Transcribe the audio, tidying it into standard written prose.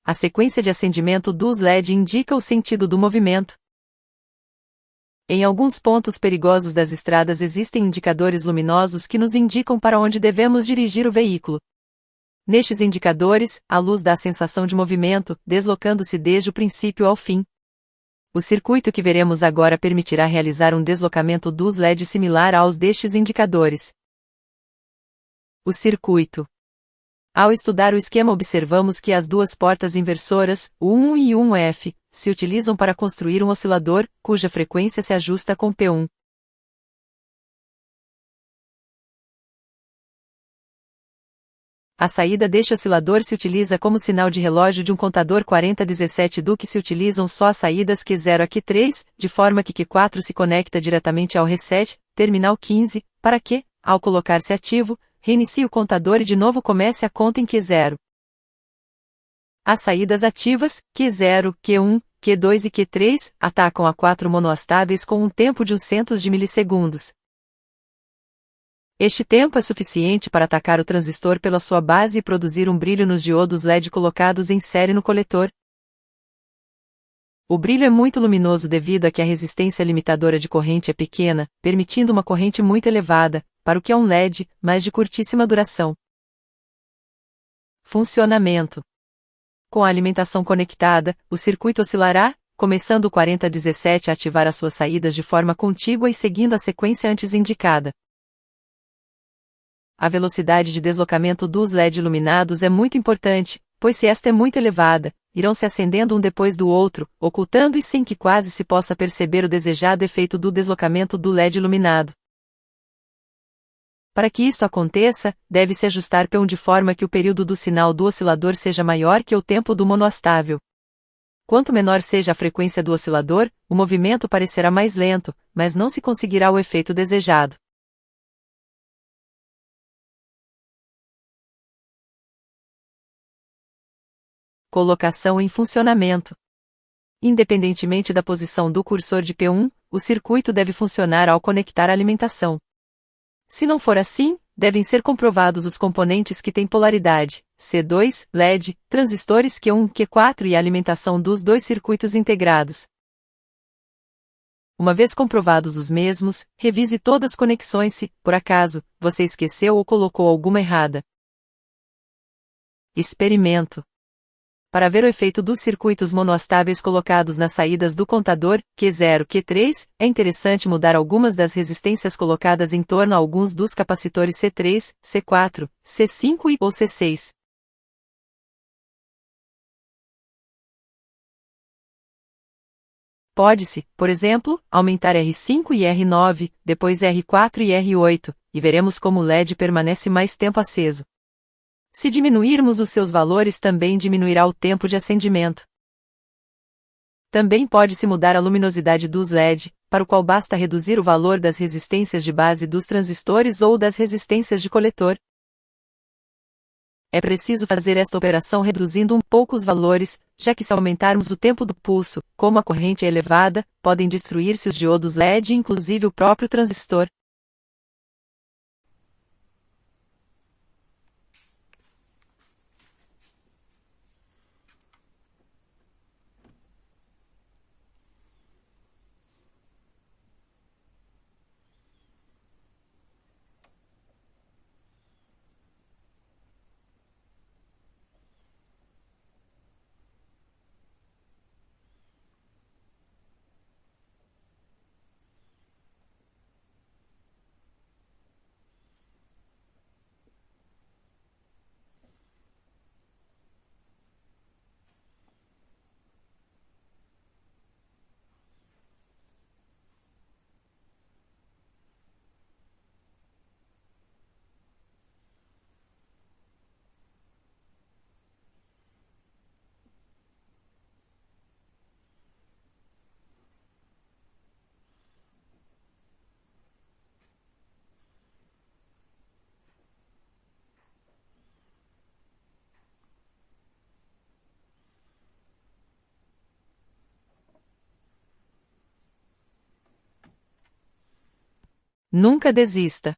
A sequência de acendimento dos LED indica o sentido do movimento. Em alguns pontos perigosos das estradas existem indicadores luminosos que nos indicam para onde devemos dirigir o veículo. Nestes indicadores, a luz dá a sensação de movimento, deslocando-se desde o princípio ao fim. O circuito que veremos agora permitirá realizar um deslocamento dos LED similar aos destes indicadores. O circuito. Ao estudar o esquema observamos que as duas portas inversoras, o 1 e o 1F, se utilizam para construir um oscilador, cuja frequência se ajusta com P1. A saída deste oscilador se utiliza como sinal de relógio de um contador 4017 do que se utilizam só as saídas Q0 a Q3, de forma que Q4 se conecta diretamente ao reset, terminal 15, para que, ao colocar-se ativo, reinicie o contador e de novo comece a conta em Q0. As saídas ativas, Q0, Q1, Q2 e Q3, atacam a 4 monoastáveis com um tempo de uns centos de milissegundos. Este tempo é suficiente para atacar o transistor pela sua base e produzir um brilho nos diodos LED colocados em série no coletor. O brilho é muito luminoso devido a que a resistência limitadora de corrente é pequena, permitindo uma corrente muito elevada, para o que é um LED, mas de curtíssima duração. Funcionamento. Com a alimentação conectada, o circuito oscilará, começando o 4017 a ativar as suas saídas de forma contígua e seguindo a sequência antes indicada. A velocidade de deslocamento dos LED iluminados é muito importante, pois se esta é muito elevada, irão se acendendo um depois do outro, ocultando e sem que quase se possa perceber o desejado efeito do deslocamento do LED iluminado. Para que isso aconteça, deve-se ajustar P1 de forma que o período do sinal do oscilador seja maior que o tempo do monoastável. Quanto menor seja a frequência do oscilador, o movimento parecerá mais lento, mas não se conseguirá o efeito desejado. Colocação em funcionamento. Independentemente da posição do cursor de P1, o circuito deve funcionar ao conectar a alimentação. Se não for assim, devem ser comprovados os componentes que têm polaridade, C2, LED, transistores Q1, Q4 e a alimentação dos dois circuitos integrados. Uma vez comprovados os mesmos, revise todas as conexões se, por acaso, você esqueceu ou colocou alguma errada. Experimento. Para ver o efeito dos circuitos monoastáveis colocados nas saídas do contador, Q0, Q3, é interessante mudar algumas das resistências colocadas em torno a alguns dos capacitores C3, C4, C5 ou C6. Pode-se, por exemplo, aumentar R5 e R9, depois R4 e R8, e veremos como o LED permanece mais tempo aceso. Se diminuirmos os seus valores também diminuirá o tempo de acendimento. Também pode-se mudar a luminosidade dos LED, para o qual basta reduzir o valor das resistências de base dos transistores ou das resistências de coletor. É preciso fazer esta operação reduzindo um pouco os valores, já que se aumentarmos o tempo do pulso, como a corrente é elevada, podem destruir-se os diodos LED e inclusive o próprio transistor. Nunca desista.